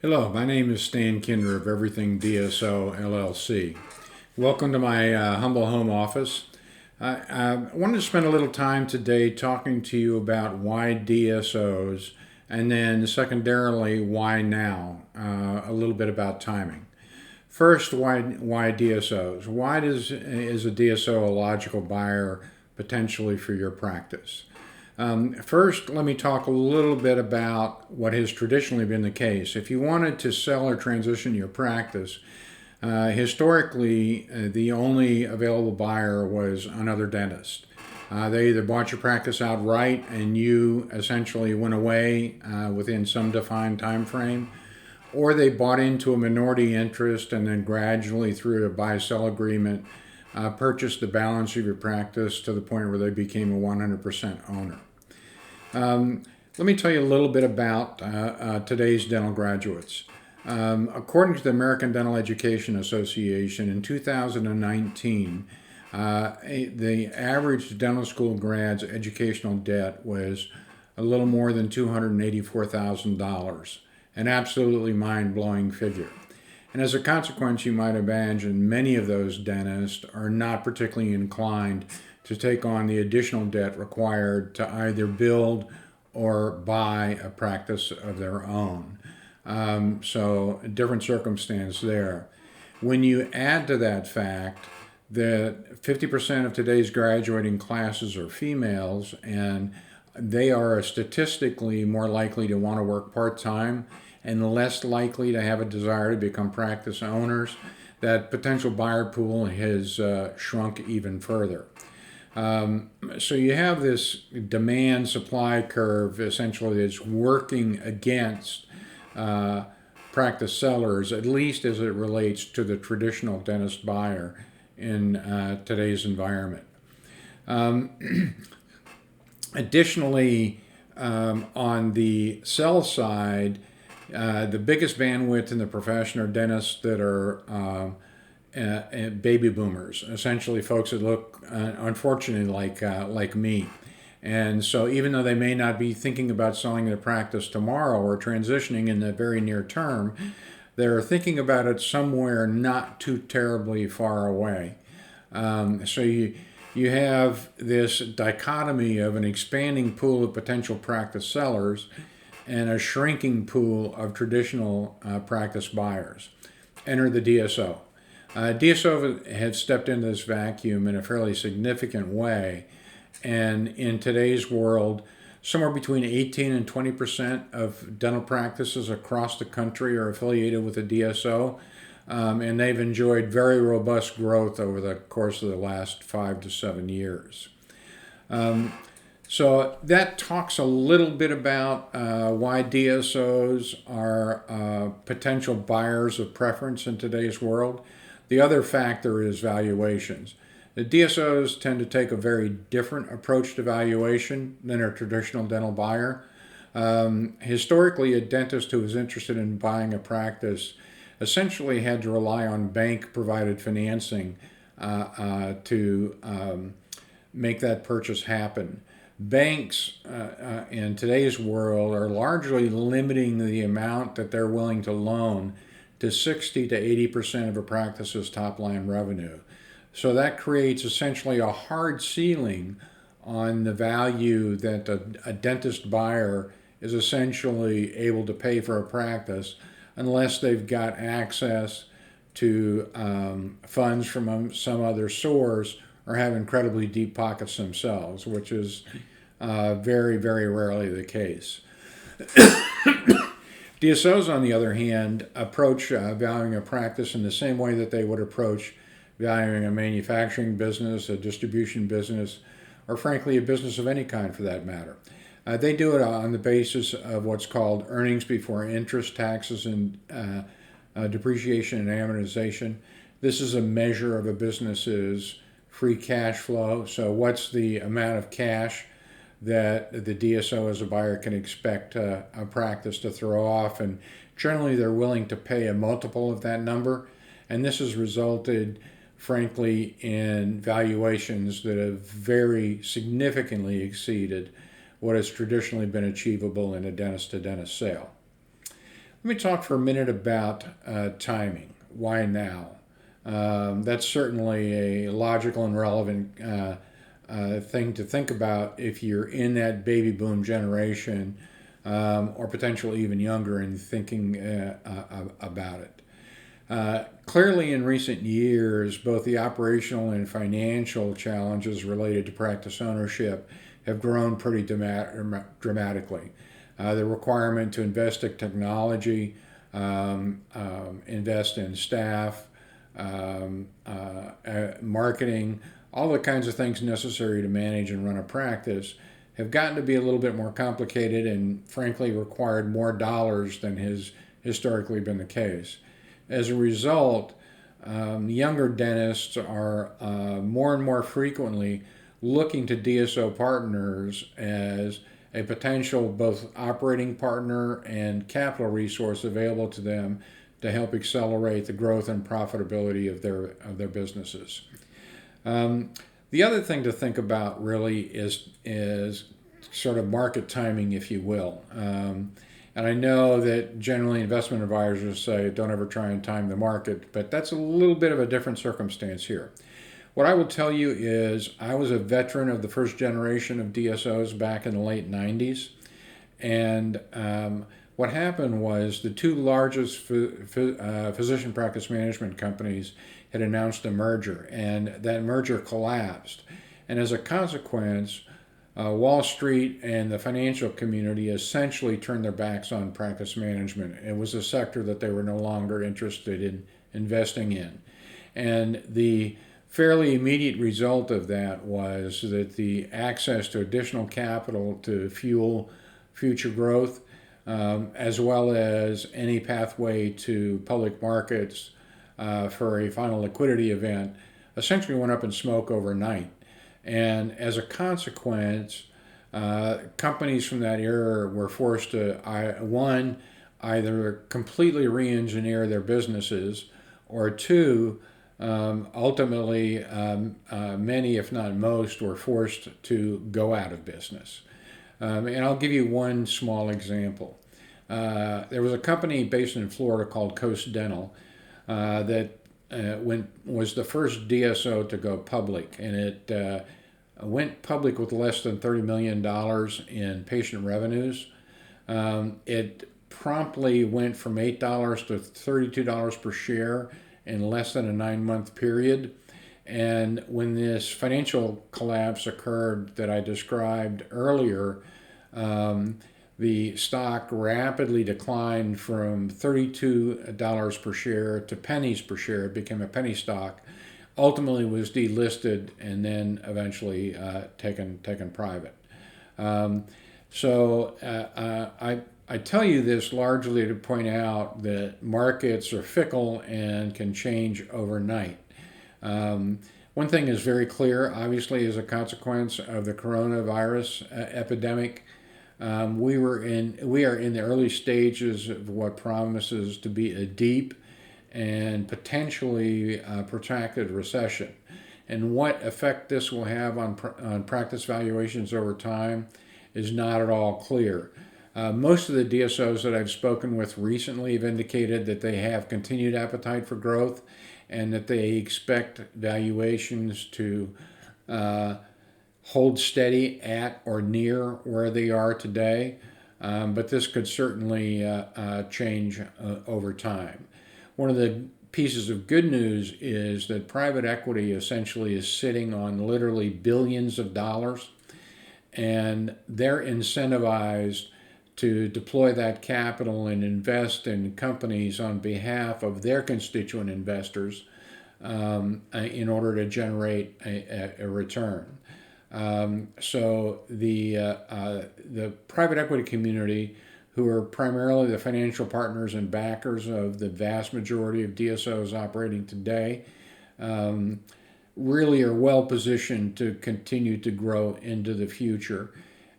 Hello, my name is Stan Kinder of Everything DSO LLC. Welcome to my humble home office. I wanted to spend a little time today talking to you about why DSOs, and then secondarily, why now? A little bit about timing. First, why DSOs? Is a DSO a logical buyer potentially for your practice? First, let me talk a little bit about what has traditionally been the case. If you wanted to sell or transition your practice, historically, the only available buyer was another dentist. They either bought your practice outright and you essentially went away within some defined time frame, or they bought into a minority interest and then gradually, through a buy-sell agreement, purchased the balance of your practice to the point where they became a 100% owner. Let me tell you a little bit about today's dental graduates. According to the American Dental Education Association, in 2019, the average dental school grad's educational debt was a little more than $284,000, an absolutely mind-blowing figure. And as a consequence, you might imagine many of those dentists are not particularly inclined to take on the additional debt required to either build or buy a practice of their own. So a different circumstance there. When you add to that fact that 50% of today's graduating classes are females, and they are statistically more likely to want to work part-time and less likely to have a desire to become practice owners, that potential buyer pool has shrunk even further. So you have this demand supply curve essentially that's working against practice sellers, at least as it relates to the traditional dentist buyer in today's environment. Additionally, on the sell side, the biggest bandwidth in the profession are dentists that are baby boomers, essentially folks that look, unfortunately, like me. And so even though they may not be thinking about selling their practice tomorrow or transitioning in the very near term, they're thinking about it somewhere not too terribly far away. So you have this dichotomy of an expanding pool of potential practice sellers and a shrinking pool of traditional practice buyers. Enter the DSO. DSO has stepped into this vacuum in a fairly significant way, and in today's world, somewhere between 18 and 20% of dental practices across the country are affiliated with a DSO, and they've enjoyed very robust growth over the course of the last 5 to 7 years. So that talks a little bit about why DSOs are potential buyers of preference in today's world. The other factor is valuations. The DSOs tend to take a very different approach to valuation than a traditional dental buyer. Historically, a dentist who was interested in buying a practice essentially had to rely on bank-provided financing to make that purchase happen. Banks in today's world are largely limiting the amount that they're willing to loan to 60 to 80% of a practice's top line revenue. So that creates essentially a hard ceiling on the value that a dentist buyer is essentially able to pay for a practice unless they've got access to funds from some other source or have incredibly deep pockets themselves, which is very, very rarely the case. DSOs, on the other hand, approach valuing a practice in the same way that they would approach valuing a manufacturing business, a distribution business, or frankly, a business of any kind for that matter. They do it on the basis of what's called earnings before interest, taxes, and depreciation and amortization. This is a measure of a business's free cash flow. So what's the amount of cash that the DSO as a buyer can expect a practice to throw off, and generally they're willing to pay a multiple of that number, and this has resulted, frankly, in valuations that have very significantly exceeded what has traditionally been achievable in a dentist-to-dentist sale. Let me talk for a minute about timing. Why now? That's certainly a logical and relevant thing to think about if you're in that baby boom generation, or potentially even younger, and thinking about it. Clearly, in recent years, both the operational and financial challenges related to practice ownership have grown pretty dramatically. The requirement to invest in technology, invest in staff, marketing, all the kinds of things necessary to manage and run a practice have gotten to be a little bit more complicated and frankly required more dollars than has historically been the case. As a result, younger dentists are more and more frequently looking to DSO partners as a potential both operating partner and capital resource available to them to help accelerate the growth and profitability of their businesses. The other thing to think about really is sort of market timing, if you will. And I know that generally investment advisors say don't ever try and time the market, but that's a little bit of a different circumstance here. What I will tell you is I was a veteran of the first generation of DSOs back in the late 90s. And what happened was the two largest physician practice management companies had announced a merger, and that merger collapsed. And as a consequence, Wall Street and the financial community essentially turned their backs on practice management. It was a sector that they were no longer interested in investing in. And the fairly immediate result of that was that the access to additional capital to fuel future growth, as well as any pathway to public markets for a final liquidity event, essentially went up in smoke overnight. And as a consequence, companies from that era were forced to, one, either completely re-engineer their businesses, or two, ultimately, many, if not most, were forced to go out of business. And I'll give you one small example. There was a company based in Florida called Coast Dental that was the first DSO to go public, and it went public with less than $30 million in patient revenues. It promptly went from $8 to $32 per share in less than a 9-month period. And when this financial collapse occurred that I described earlier, the stock rapidly declined from $32 per share to pennies per share. It became a penny stock, ultimately was delisted, and then eventually taken private. I tell you this largely to point out that markets are fickle and can change overnight. One thing is very clear, obviously, as a consequence of the coronavirus epidemic. We are in the early stages of what promises to be a deep and potentially protracted recession. And what effect this will have on practice valuations over time is not at all clear. Most of the DSOs that I've spoken with recently have indicated that they have continued appetite for growth and that they expect valuations to hold steady at or near where they are today, but this could certainly change over time. One of the pieces of good news is that private equity essentially is sitting on literally billions of dollars, and they're incentivized to deploy that capital and invest in companies on behalf of their constituent investors in order to generate a return. So the private equity community, who are primarily the financial partners and backers of the vast majority of DSOs operating today, really are well positioned to continue to grow into the future.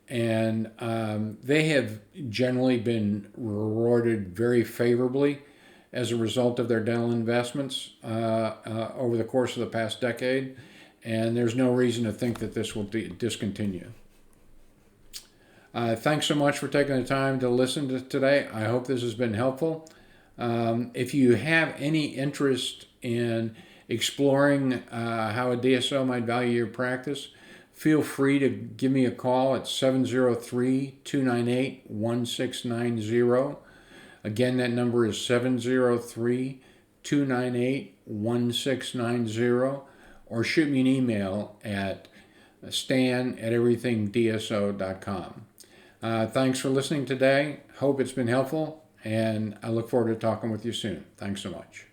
And they have generally been rewarded very favorably as a result of their dental investments over the course of the past decade. And there's no reason to think that this will discontinue. Thanks so much for taking the time to listen to today. I hope this has been helpful. If you have any interest in exploring how a DSO might value your practice, feel free to give me a call at 703-298-1690. Again, that number is 703-298-1690, or shoot me an email at stan@everythingdso.com. Thanks for listening today. Hope it's been helpful, and I look forward to talking with you soon. Thanks so much.